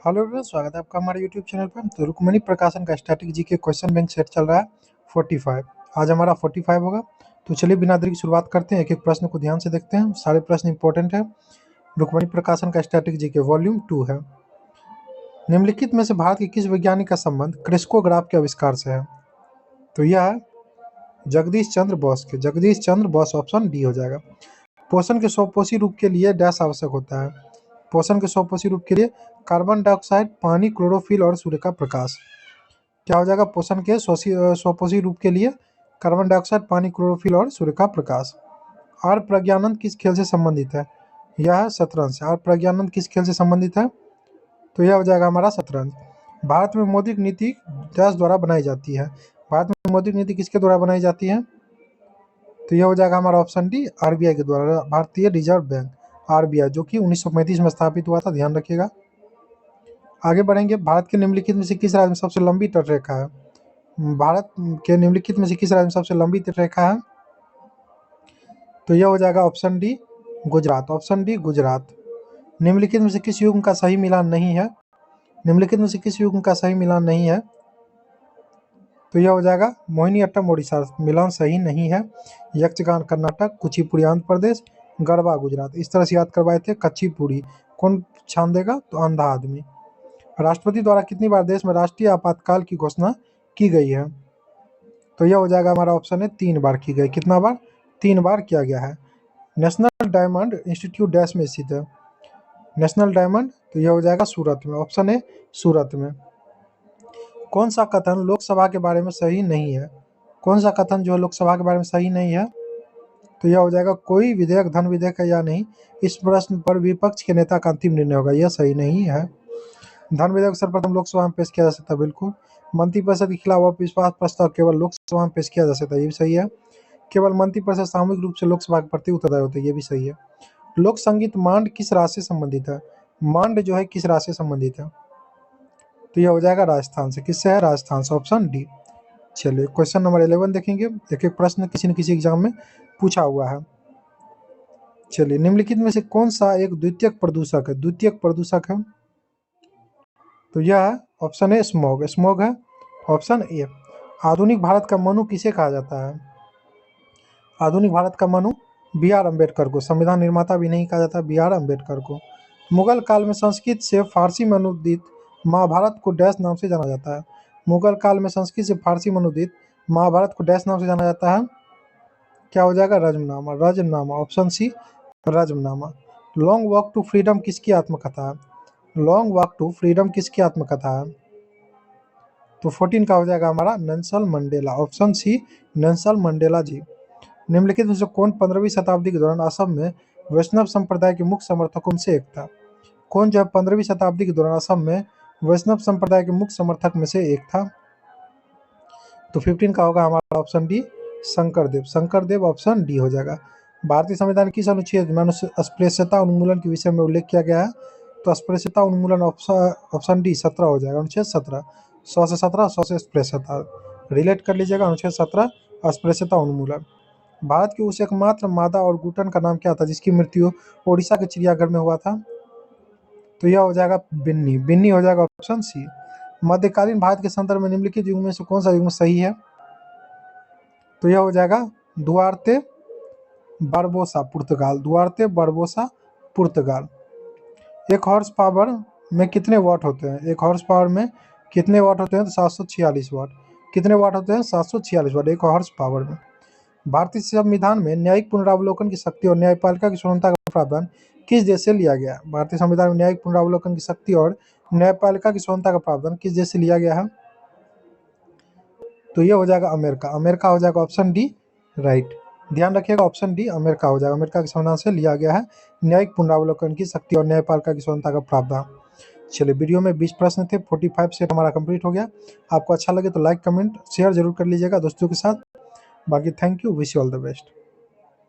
Hello everyone, स्वागत है आपका हमारे यूट्यूब चैनल पर। तो रुक्मणी प्रकाशन का स्टैटिक जी के क्वेश्चन बैंक सेट चल रहा है 45। आज हमारा 45 होगा। तो चलिए बिना देरी की शुरुआत करते हैं। एक एक प्रश्न को ध्यान से देखते हैं, सारे प्रश्न इंपॉर्टेंट है। रुक्मणी प्रकाशन का स्टैटिक जी के वॉल्यूम 2 है। निम्नलिखित में से भारत के किस वैज्ञानिक का संबंध क्रिस्कोग्राफ के आविष्कार से है? तो यह है जगदीश चंद्र बोस के। जगदीश चंद्र बोस, ऑप्शन डी हो जाएगा। पोषण के स्वपोषी रूप के लिए डैश आवश्यक होता है? पोषण के स्वपोषी रूप के लिए कार्बन डाइऑक्साइड, पानी, क्लोरोफिल और सूर्य का प्रकाश। क्या हो जाएगा? पोषण के स्वपोषी रूप के लिए कार्बन डाइऑक्साइड, पानी, क्लोरोफिल और सूर्य का प्रकाश। आर प्रज्ञानंद किस खेल से संबंधित है? यह है शतरंज से। आर प्रज्ञानंद किस खेल से संबंधित है? तो यह हो जाएगा हमारा शतरंज। भारत में मौद्रिक नीति डैश द्वारा बनाई जाती है? भारत में मौद्रिक नीति किसके द्वारा बनाई जाती है? तो यह हो जाएगा हमारा ऑप्शन डी, आरबीआई के द्वारा, भारतीय रिजर्व बैंक, आरबीआई, जो कि 1935 में स्थापित हुआ था, ध्यान रखिएगा। आगे बढ़ेंगे। भारत के निम्नलिखित में से किस राज्य में सबसे लंबी तटरेखा है? भारत के निम्नलिखित में से किस राज्य में सबसे लंबी तटरेखा है? तो यह हो जाएगा option D, Gujarat. Option D, Gujarat. निम्नलिखित में से किस युग्म का सही मिलान नहीं है? निम्नलिखित में से किस युग्म का सही मिलान नहीं है? तो यह हो जाएगा मोहिनीअट्टम ओडिशा, मिलान सही नहीं है। यक्षगान कर्नाटक, कुचिपुड़ी आंध्र प्रदेश, गरबा गुजरात। इस तरह से याद करवाए थे। कच्चीपुड़ी कौन छान देगा? तो अंधा आदमी। राष्ट्रपति द्वारा कितनी बार देश में राष्ट्रीय आपातकाल की घोषणा की गई है? तो यह हो जाएगा हमारा ऑप्शन है 3 बार की गई। कितना बार? 3 बार किया गया है। नेशनल डायमंड इंस्टीट्यूट डैश में स्थित है? नेशनल डायमंड, तो यह हो जाएगा सूरत में। ऑप्शन है सूरत में। कौन सा कथन लोकसभा के बारे में सही नहीं है? कौन सा कथन जो है लोकसभा के बारे में सही नहीं है? तो यह हो जाएगा कोई विधेयक धन विधेयक है या नहीं, इस प्रश्न पर विपक्ष के नेता का अंतिम निर्णय होगा। यह सही नहीं है। धन विधेयक सर्वप्रथम लोकसभा में पेश किया जा सकता है, बिल्कुल। मंत्रिपरिषद के खिलाफ अविश्वास प्रस्ताव केवल लोकसभा में पेश किया जा सकता है, ये भी सही है। केवल मंत्रिपरिषद सामूहिक रूप से लोकसभा के प्रति उत्तरदायी होते हैं, ये भी सही है। लोक संगीत मांड किस राज्य से संबंधित है? मांड जो है किस राज्य से संबंधित है? तो यह हो जाएगा राजस्थान से। किससे है? राजस्थान से, ऑप्शन डी। चलिए क्वेश्चन नंबर 11 देखेंगे। एक एक प्रश्न किसी न किसी एग्जाम में पूछा हुआ है। चलिए, निम्नलिखित में से कौन सा एक द्वितीयक प्रदूषक है? द्वितीयक प्रदूषक है, तो यह है ऑप्शन ए, स्मॉग। स्मॉग है ऑप्शन ए। आधुनिक भारत का मनु किसे कहा जाता है? आधुनिक भारत का मनु बी आर अम्बेडकर को। संविधान निर्माता भी नहीं कहा जाता, बी आर अम्बेडकर को। मुगल काल में संस्कृत से फारसी में अनुदित महाभारत को डैश नाम से जाना जाता है? मुगल काल में संस्कृत से फारसी में अनुदित महाभारत को डैश नाम से जाना जाता है? क्या हो जाएगा? Razmnama. Razmnama, option C, Razmnama. Long Walk to Freedom किसकी आत्मकथा है? लॉन्ग वॉक टू फ्रीडम किसकी आत्मकथा है? तो 14 का हो जाएगा हमारा Nelson Mandela. Option C, Nelson Mandela ji. निम्नलिखित में से कौन 15वीं शताब्दी के दौरान असम में वैष्णव संप्रदाय के मुख्य समर्थकों में से एक था? कौन जो है 15वीं शताब्दी के दौरान असम में वैष्णव संप्रदाय के मुख्य समर्थक में से एक था? तो 15 का होगा हमारा option D, Shankardev. Shankardev, option D हो जाएगा। भारतीय संविधान किस अनुच्छेद में अस्पृश्यता उन्मूलन के विषय में उल्लेख किया गया है? तो अस्पृश्यता उन्मूलन ऑप्शन डी 17 हो जाएगा। अनुच्छेद 17, 100 से 17, 100 से अस्पृश्यता रिलेट कर लीजिएगा। अनुच्छेद 17 अस्पृश्यता उन्मूलन। भारत की उस एकमात्र मादा और गुटन का नाम क्या था जिसकी मृत्यु ओडिशा के चिड़ियाघर में हुआ था? तो यह हो जाएगा बिन्नी। बिन्नी हो जाएगा ऑप्शन सी। मध्यकालीन भारत के संदर्भ में निम्नलिखित युग में से कौन सा युग सही है? तो यह हो जाएगा दुआर्ते बारबोसा, पुर्तगाल। दुआर्ते बारबोसा, पुर्तगाल। एक हॉर्स पावर में कितने वाट होते हैं? एक हॉर्स पावर में कितने वाट होते हैं? तो 746 वाट। कितने वाट होते हैं? 746 वाट एक हॉर्स पावर में। भारतीय संविधान में न्यायिक पुनरावलोकन की शक्ति और न्यायपालिका की स्वतंत्रता का प्रावधान किस देश से लिया गया? भारतीय संविधान में न्यायिक पुनरावलोकन की शक्ति और न्यायपालिका की स्वतंत्रता का प्रावधान किस देश से लिया गया है? तो ये हो जाएगा अमेरिका। अमेरिका हो जाएगा ऑप्शन डी, राइट। ध्यान रखिएगा, ऑप्शन डी अमेरिका हो जाएगा। अमेरिका के संविधान से लिया गया है न्यायिक पुनरावलोकन की शक्ति और न्यायपालिका की स्वतंत्रता का प्रावधान। चलिए, वीडियो में 20 प्रश्न थे, 45 सेट हमारा कंप्लीट हो गया। आपको अच्छा लगे तो लाइक, कमेंट, शेयर जरूर कर लीजिएगा दोस्तों के साथ। बाकी thank you, wish you all the best.